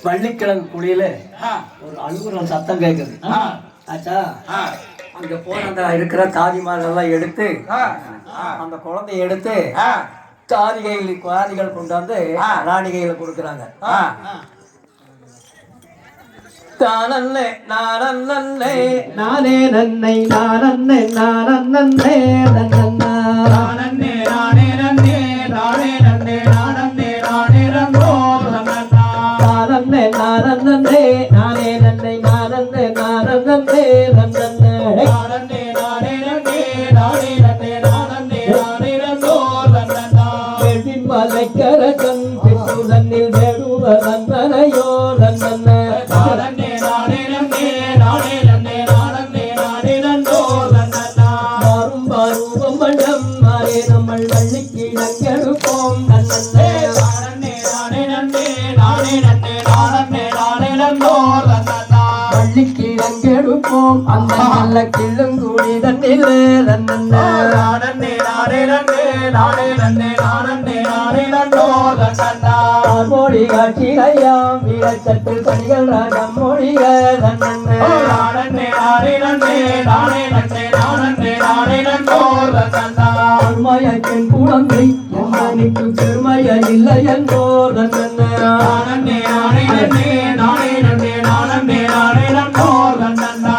பள்ளிக்கிழங்கு குழியில ஒரு அழுகுற சத்தம் கேட்குது. ஆச்சா அங்க போன அந்த இருக்கிற தாதிமாரெல்லாம் எடுத்து அந்த குழந்தைய எடுத்து குவாரிகள் கொண்டு வந்து ராணி கையில கொடுக்குறாங்க. தானே நானே நானே நன்னை நானே நானே நன்னே நானே நானே நன்னே நானே நன்னே நானே நானே நன்னோ நானே நானே நானே நன்னை நானே நானே நன்னே நானே நானே நன்னே நானே நன்னே நானே நானே நன்னோ நன்னா வெள்ளின் மலைக்கரகன் பிசுதன்னில் வேடுவ நன்னனையோ நன்னே நானே நானே நன்னே நானே நன்னே நானே நானே நன்னோ நன்னா மாறும் பாரூபம் மண்டம் மாறே நம்மள் வள்ளிக்கிழங்கெடுப்போம் நன்னே நானே நானே நன்னே நானே நன்னே நானே நானே நன்னோ நன்னா வள்ளிக்கிழங்கெடுப்போம் அந்த நல்ல கிள்ளுங்குடி தண்ணிலே நன்னே நானே நானே நன்னே நானே நன்னே நானே நானே நன்னோ நன்னா மொழி காட்சிகையாம் வீரச்சட்டில் பணிகள் ராகம் மொழிகள் நன்னே நானே நானே நன்னே நானே நன்னே நானே நானே நன்னோ நன்னா உண்மையத்தின் குழந்தை எம்மனுக்கு பெருமைய இல்லை என்போர் நன்னே நானே நானே நன்னே நானே நன்னே நானே நானே நன்னோ நன்னா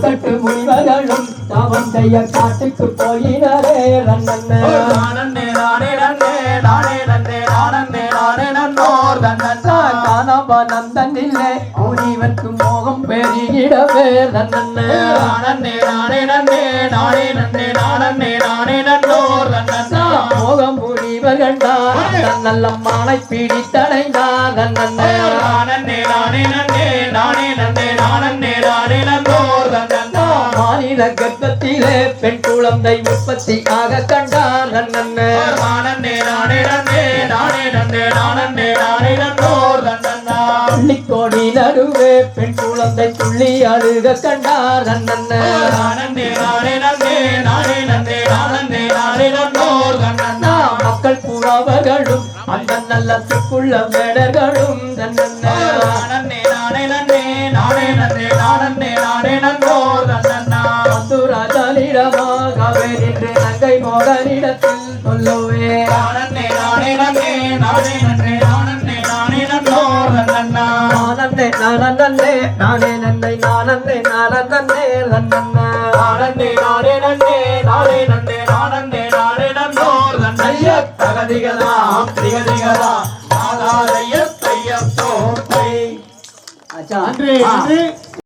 கட்டு முனிவர்களும் தவம் செய்ய காட்டுக்கு போயினரே நன்னே நானே நானே நன்னே நானே நன்னே நானே நானே நன்னோ நன்னா காணாபனந்தனில்லை முனிவனுக்கு மோகம் பெருகிடவே நன்னே நானே நானே நன்னே நானே நன்னே நானே நானே நன்னோ நன்னா மோகம் முனிவர் கண்டார் நல்ல மாலை பிடித்தடைந்தார் நன்னே நானே நானே நன்னே நானே நன்னே நானே நானே நன்னோ நன்னா மாநில கர்ப்பத்திலே பெண் குழந்தை உற்பத்தி ஆக கண்டார் நன்னே நானே நானே நன்னே நானே நன்னே நானே நானே நன்னோ நன்னா பள்ளிக்கோடி நடுவே பெண் குழந்தை துள்ளி அழுக கண்டார் நன்னே நானே நானே நன்னே நானே நன்னே நானே நானே நன்னோ நன்னா மக்கள் புறவர்களும் அந்த நல்ல சிக்குள்ள வேடர்களும் நன்னே நானே நானே நன்னே நானே நன்னே நானே நானே நன்னோ நன்னா மதுராஜனிடமாகவே நின்று நங்கை மோகனிடத்தில் சொல்லுவே நானே நானே நன்னே நானே நன்னே நானே நானே நன்னோ நன்னா நானே நானே நானே நன்னை நானே நானே நன்னா நானே நானே நன்னே நானே நன்னே நானே நானே நன்னோ நன்னைய தகதிகளாம் திகதிகளா ஆதாரைய தைய தோற்றை. ஆச்சா நன்றி.